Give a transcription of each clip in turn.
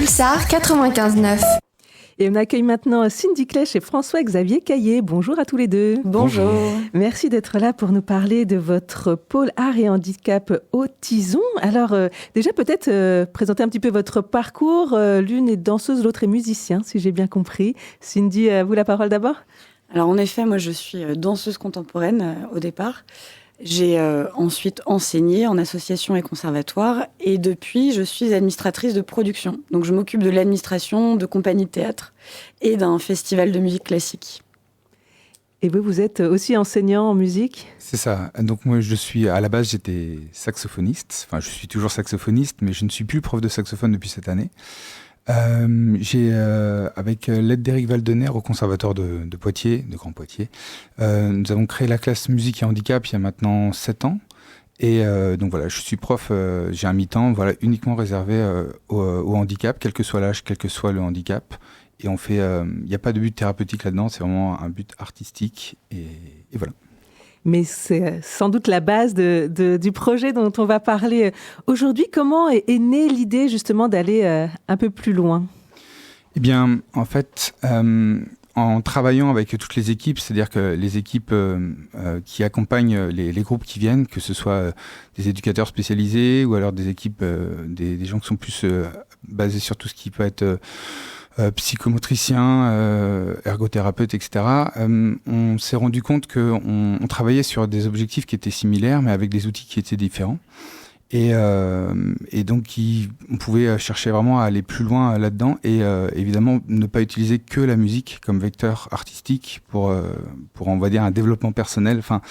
Pulsar 95.9. Et on accueille maintenant Cindy Clèche et François-Xavier Caillé. Bonjour à tous les deux. Bonjour. Merci d'être là pour nous parler de votre pôle art et handicap au Tison. Alors déjà peut-être présenter un petit peu votre parcours. L'une est danseuse, l'autre est musicien, si j'ai bien compris. Cindy, à vous la parole d'abord. Alors en effet, moi je suis danseuse contemporaine au départ. J'ai ensuite enseigné en association et conservatoire et depuis, je suis administratrice de production. Donc je m'occupe de l'administration de compagnies de théâtre et d'un festival de musique classique. Et vous êtes aussi enseignant en musique ? C'est ça. Donc moi, à la base, j'étais saxophoniste. Enfin, je suis toujours saxophoniste, mais je ne suis plus prof de saxophone depuis cette année. Avec l'aide d'Éric Valdener au conservatoire de Poitiers, de Grand Poitiers, nous avons créé la classe musique et handicap il y a maintenant 7 ans. Et donc voilà, je suis prof, j'ai un mi-temps, voilà, uniquement réservé au handicap, quel que soit l'âge, quel que soit le handicap. Et on fait, il n'y a pas de but thérapeutique là-dedans, c'est vraiment un but artistique. Et voilà. Mais c'est sans doute la base du projet dont on va parler aujourd'hui. Comment est née l'idée justement d'aller un peu plus loin ? Eh bien, en fait, en travaillant avec toutes les équipes, c'est-à-dire que les équipes qui accompagnent les groupes qui viennent, que ce soit des éducateurs spécialisés ou alors des équipes, des gens qui sont plus basés sur tout ce qui peut être psychomotricien, ergothérapeute, etc. On s'est rendu compte qu'on travaillait sur des objectifs qui étaient similaires, mais avec des outils qui étaient différents. Et donc, on pouvait chercher vraiment à aller plus loin là-dedans et évidemment ne pas utiliser que la musique comme vecteur artistique pour on va dire un développement personnel. Enfin,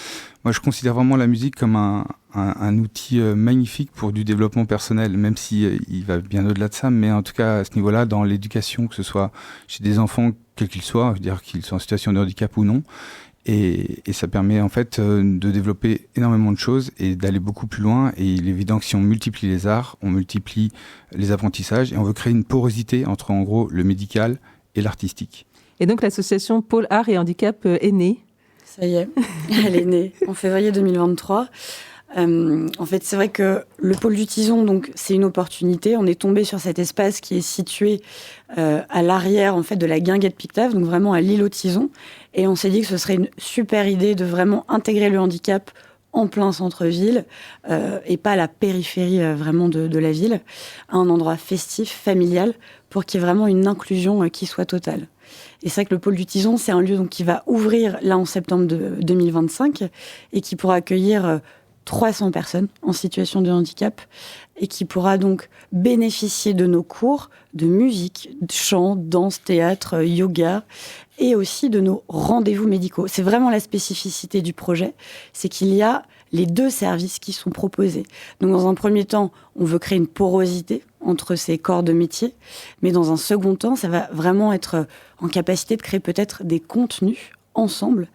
moi je considère vraiment la musique comme un outil magnifique pour du développement personnel, même si il va bien au-delà de ça. Mais en tout cas à ce niveau-là, dans l'éducation, que ce soit chez des enfants quels qu'ils soient, je veux dire qu'ils soient en situation de handicap ou non. Et ça permet en fait de développer énormément de choses et d'aller beaucoup plus loin. Et il est évident que si on multiplie les arts, on multiplie les apprentissages et on veut créer une porosité entre en gros le médical et l'artistique. Et donc l'association Pôle Art et Handicap est née ? Ça y est, elle est née en février 2023. En fait, c'est vrai que le pôle du Tison, donc, c'est une opportunité. On est tombé sur cet espace qui est situé à l'arrière en fait, de la guinguette Pictave, donc vraiment à l'îlot Tison. Et on s'est dit que ce serait une super idée de vraiment intégrer le handicap en plein centre-ville et pas à la périphérie vraiment de la ville, à un endroit festif, familial, pour qu'il y ait vraiment une inclusion qui soit totale. Et c'est vrai que le pôle du Tison, c'est un lieu donc, qui va ouvrir là en septembre 2025 et qui pourra accueillir 300 personnes en situation de handicap et qui pourra donc bénéficier de nos cours de musique, chant, danse, théâtre, yoga et aussi de nos rendez-vous médicaux. C'est vraiment la spécificité du projet, c'est qu'il y a les 2 services qui sont proposés. Donc dans un premier temps, on veut créer une porosité entre ces corps de métier, mais dans un second temps, ça va vraiment être en capacité de créer peut-être des contenus ensemble,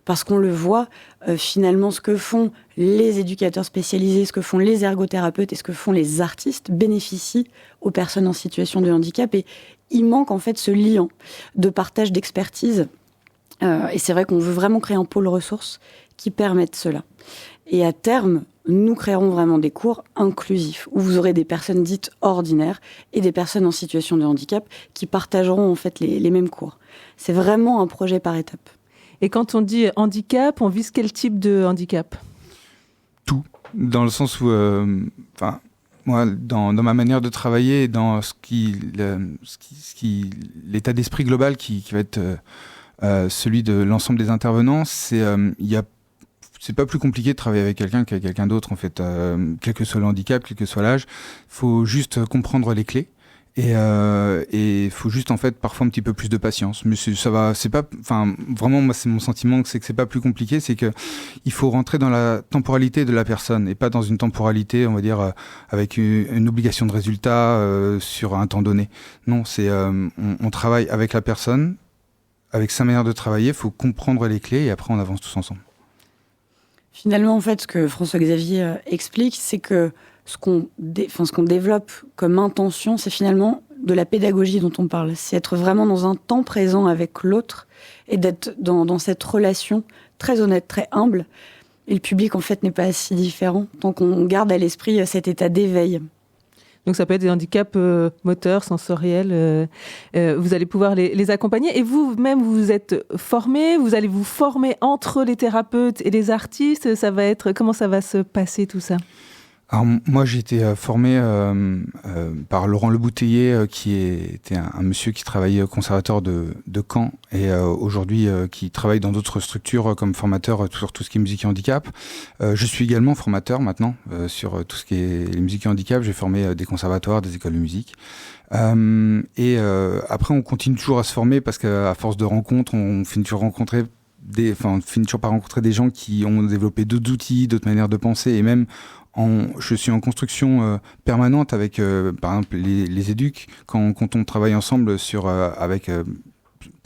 parce qu'on le voit finalement ce que font les éducateurs spécialisés, ce que font les ergothérapeutes et ce que font les artistes bénéficient aux personnes en situation de handicap et il manque en fait ce lien de partage d'expertise et c'est vrai qu'on veut vraiment créer un pôle ressources qui permette cela. Et à terme, nous créerons vraiment des cours inclusifs où vous aurez des personnes dites ordinaires et des personnes en situation de handicap qui partageront en fait les mêmes cours. C'est vraiment un projet par étapes. Et quand on dit handicap, on vise quel type de handicap ? Tout, dans le sens où, moi, dans ma manière de travailler, dans l'état d'esprit global qui va être celui de l'ensemble des intervenants, c'est pas plus compliqué de travailler avec quelqu'un qu'avec quelqu'un d'autre en fait, quel que soit le handicap, quel que soit l'âge, faut juste comprendre les clés. Et faut juste en fait parfois un petit peu plus de patience, mais ça va, c'est pas, enfin vraiment moi c'est mon sentiment, c'est que c'est pas plus compliqué, c'est que il faut rentrer dans la temporalité de la personne et pas dans une temporalité on va dire avec une obligation de résultat sur un temps donné. Non, c'est on travaille avec la personne, avec sa manière de travailler, faut comprendre les clés et après on avance tous ensemble. Finalement en fait ce que François-Xavier explique, c'est que ce qu'on développe comme intention, c'est finalement de la pédagogie dont on parle. C'est être vraiment dans un temps présent avec l'autre et d'être dans cette relation très honnête, très humble. Et le public, en fait, n'est pas si différent tant qu'on garde à l'esprit cet état d'éveil. Donc ça peut être des handicaps moteurs, sensoriels. Vous allez pouvoir les accompagner. Et vous-même, vous êtes formé, vous allez vous former entre les thérapeutes et les artistes. Comment ça va se passer tout ça ? Alors, moi, j'ai été formé par Laurent Lebouteiller, qui était un monsieur qui travaillait au conservatoire de Caen et aujourd'hui qui travaille dans d'autres structures comme formateur sur tout ce qui est musique et handicap. Je suis également formateur maintenant sur tout ce qui est les musiques et handicap. J'ai formé des conservatoires, des écoles de musique. Après, on continue toujours à se former parce qu'à force de rencontres, on finit toujours par rencontrer des gens qui ont développé d'autres outils, d'autres manières de penser et même je suis en construction permanente avec, par exemple, les éducs. Quand on travaille ensemble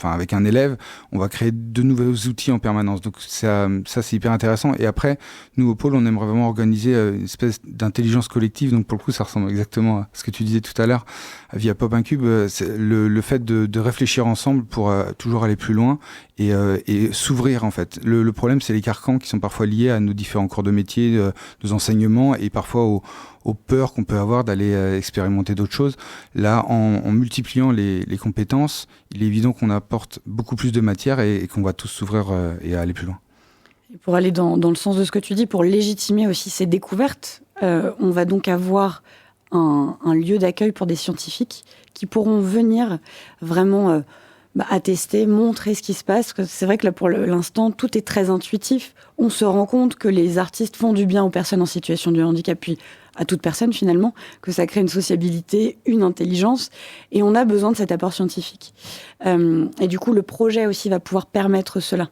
avec un élève, on va créer de nouveaux outils en permanence. Donc ça c'est hyper intéressant. Et après, nous au pôle, on aimerait vraiment organiser une espèce d'intelligence collective. Donc pour le coup, ça ressemble exactement à ce que tu disais tout à l'heure via Pop Incube. C'est le fait de réfléchir ensemble pour toujours aller plus loin et s'ouvrir en fait. Le problème, c'est les carcans qui sont parfois liés à nos différents cours de métier, nos enseignements et parfois aux peurs qu'on peut avoir d'aller expérimenter d'autres choses. Là, en multipliant les compétences, il est évident qu'on apporte beaucoup plus de matière et qu'on va tous s'ouvrir et aller plus loin. Et pour aller dans le sens de ce que tu dis, pour légitimer aussi ces découvertes, on va donc avoir un lieu d'accueil pour des scientifiques qui pourront venir vraiment attester, montrer ce qui se passe. C'est vrai que là, pour l'instant, tout est très intuitif. On se rend compte que les artistes font du bien aux personnes en situation de handicap, puis à toute personne finalement, que ça crée une sociabilité, une intelligence, et on a besoin de cet apport scientifique. Et du coup, le projet aussi va pouvoir permettre cela.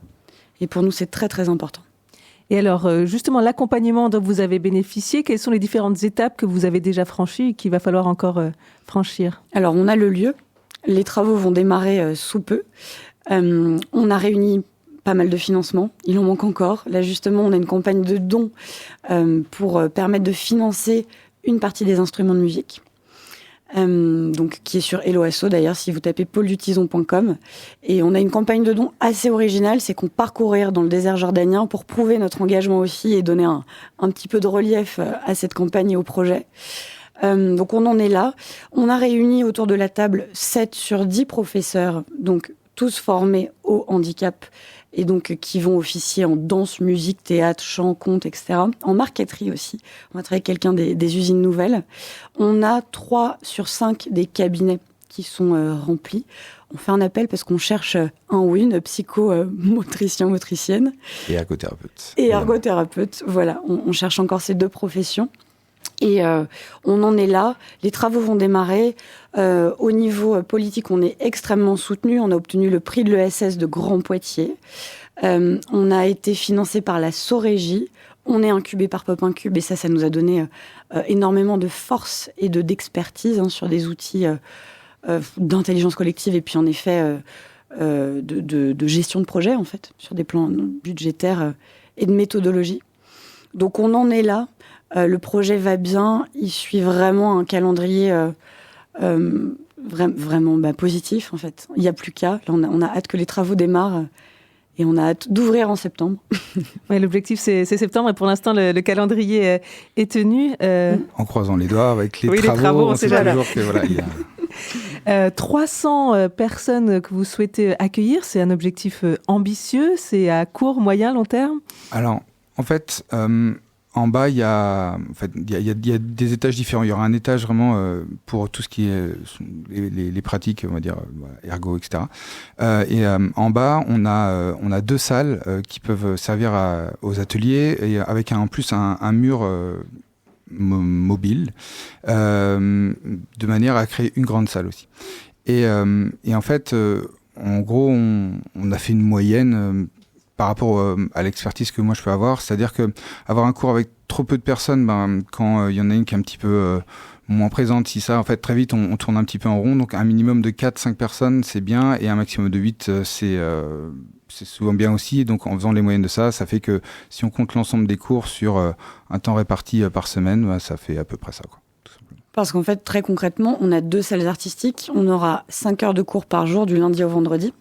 Et pour nous, c'est très très important. Et alors, justement, l'accompagnement dont vous avez bénéficié, quelles sont les différentes étapes que vous avez déjà franchies et qu'il va falloir encore franchir ? Alors, on a le lieu. Les travaux vont démarrer sous peu. On a réuni pas mal de financements. Il en manque encore. Là, justement, on a une campagne de dons pour permettre de financer une partie des instruments de musique. Donc, qui est sur Hello Asso, d'ailleurs, si vous tapez pauledutison.com. Et on a une campagne de dons assez originale, c'est qu'on part courir dans le désert jordanien pour prouver notre engagement aussi et donner un petit peu de relief à cette campagne et au projet. Donc on en est là. On a réuni autour de la table 7 sur 10 professeurs, donc tous formés au handicap et donc qui vont officier en danse, musique, théâtre, chant, conte, etc. En marqueterie aussi. On va travailler avec quelqu'un des usines nouvelles. On a 3 sur 5 des cabinets qui sont remplis. On fait un appel parce qu'on cherche un ou une psychomotricien, motricienne. Et ergothérapeute. Et ergothérapeute, voilà. On cherche encore ces 2 professions. Et on en est là. Les travaux vont démarrer. Au niveau politique, on est extrêmement soutenu. On a obtenu le prix de l'ESS de Grand Poitiers. On a été financé par la Sorégie. On est incubé par Pop Incube. Et ça nous a donné énormément de force et d'expertise sur des outils d'intelligence collective. Et puis, en effet, de gestion de projet, en fait, sur des plans budgétaires et de méthodologie. Donc, on en est là. Le projet va bien, il suit vraiment un calendrier vraiment positif en fait. Il n'y a plus qu'à. Là, on a hâte que les travaux démarrent et on a hâte d'ouvrir en septembre. Ouais, l'objectif c'est septembre et pour l'instant le calendrier est tenu. En croisant les doigts avec les travaux, on sait toujours que voilà, il y a... 300 personnes que vous souhaitez accueillir, c'est un objectif ambitieux, c'est à court, moyen, long terme ? Alors, en fait... En bas, il y a des étages différents. Il y aura un étage vraiment pour tout ce qui est les pratiques, on va dire, ergo, etc. Et en bas, on a 2 salles qui peuvent servir aux ateliers et avec en plus un mur mobile de manière à créer une grande salle aussi. Et en fait, en gros, on a fait une moyenne par rapport à l'expertise que moi je peux avoir, c'est-à-dire que avoir un cours avec trop peu de personnes, quand il y en a une qui est un petit peu moins présente, si ça, en fait, très vite, on tourne un petit peu en rond. Donc, un minimum de 4-5 personnes, c'est bien, et un maximum de 8, c'est souvent bien aussi. Donc, en faisant les moyennes de ça fait que si on compte l'ensemble des cours sur un temps réparti par semaine, ça fait à peu près ça, quoi. Parce qu'en fait, très concrètement, on a 2 salles artistiques. On aura 5 heures de cours par jour, du lundi au vendredi.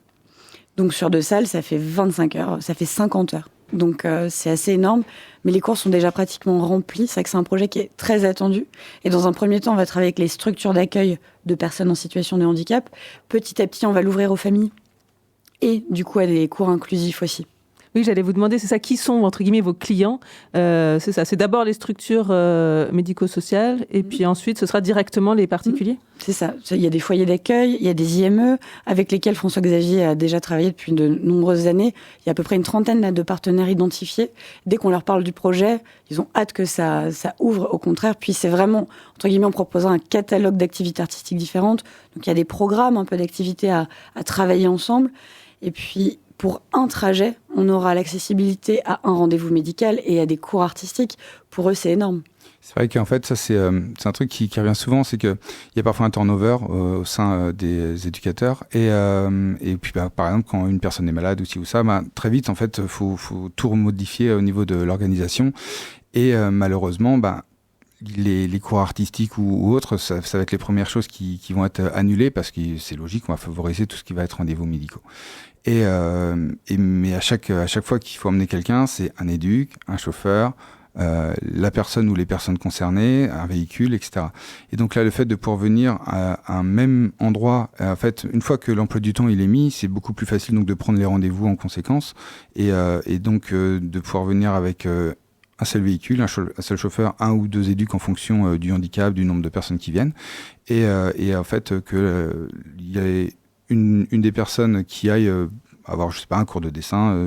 Donc, sur 2 salles, ça fait 25 heures, ça fait 50 heures Donc c'est assez énorme. Mais les cours sont déjà pratiquement remplis. C'est vrai que c'est un projet qui est très attendu. Et dans un premier temps, on va travailler avec les structures d'accueil de personnes en situation de handicap. Petit à petit, on va l'ouvrir aux familles. Et du coup, à des cours inclusifs aussi. Oui, j'allais vous demander, c'est ça, qui sont, entre guillemets, vos clients? C'est ça, c'est d'abord les structures médico-sociales, et puis ensuite, ce sera directement les particuliers? C'est ça. Il y a des foyers d'accueil, il y a des IME, avec lesquels François-Xavier a déjà travaillé depuis de nombreuses années. Il y a à peu près une trentaine là, de partenaires identifiés. Dès qu'on leur parle du projet, ils ont hâte que ça ouvre, au contraire. Puis c'est vraiment, entre guillemets, en proposant un catalogue d'activités artistiques différentes. Donc il y a des programmes, un peu d'activités à travailler ensemble. Et puis, pour un trajet, on aura l'accessibilité à un rendez-vous médical et à des cours artistiques. Pour eux, c'est énorme. C'est vrai qu'en fait, ça, c'est un truc qui revient souvent, c'est qu'il y a parfois un turnover au sein des éducateurs. Et puis, par exemple, quand une personne est malade ou ci ou ça, très vite, en fait, faut tout modifier au niveau de l'organisation. Et malheureusement, les cours artistiques ou autres, ça va être les premières choses qui vont être annulées parce que c'est logique, on va favoriser tout ce qui va être rendez-vous médicaux. Mais à chaque fois qu'il faut emmener quelqu'un, c'est un éduc, un chauffeur, la personne ou les personnes concernées, un véhicule, etc. Et donc là, le fait de pouvoir venir à un même endroit, en fait, une fois que l'emploi du temps il est mis, c'est beaucoup plus facile donc de prendre les rendez-vous en conséquence et donc de pouvoir venir avec un seul véhicule, un seul chauffeur, un ou deux éducs en fonction du handicap, du nombre de personnes qui viennent, et en fait il y a une des personnes qui aille avoir, je sais pas, un cours de dessin,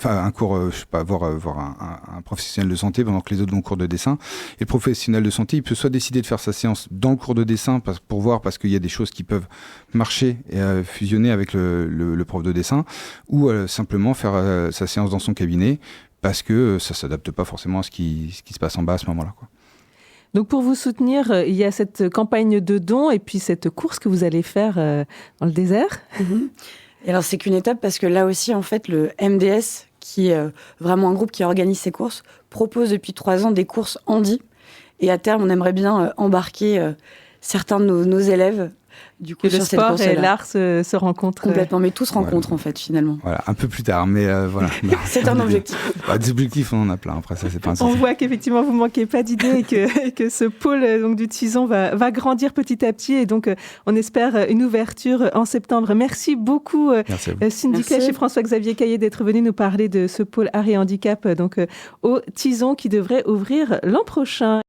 un cours, je sais pas, voir un professionnel de santé pendant que les autres vont au cours de dessin. Et le professionnel de santé, il peut soit décider de faire sa séance dans le cours de dessin pour voir, parce qu'il y a des choses qui peuvent marcher et fusionner avec le prof de dessin, ou simplement faire sa séance dans son cabinet, parce que ça s'adapte pas forcément à ce qui se passe en bas à ce moment-là, quoi. Donc pour vous soutenir, il y a cette campagne de dons et puis cette course que vous allez faire dans le désert. Et alors c'est qu'une étape parce que là aussi, en fait, le MDS, qui est vraiment un groupe qui organise ces courses, propose depuis 3 ans des courses handi. Et à terme, on aimerait bien embarquer certains de nos élèves. Du coup, que le sport et l'art se rencontrent. Complètement, mais tout se rencontre en fait, finalement. Voilà, un peu plus tard, mais voilà. C'est un objectif. Des objectifs, on en a plein. Après, ça, c'est pas un On voit qu'effectivement, vous ne manquez pas d'idées et que ce pôle donc, du Tison va grandir petit à petit. Et donc, on espère une ouverture en septembre. Merci beaucoup, Cindy Clèche et François-Xavier Caillé, d'être venus nous parler de ce pôle art et handicap donc, au Tison qui devrait ouvrir l'an prochain.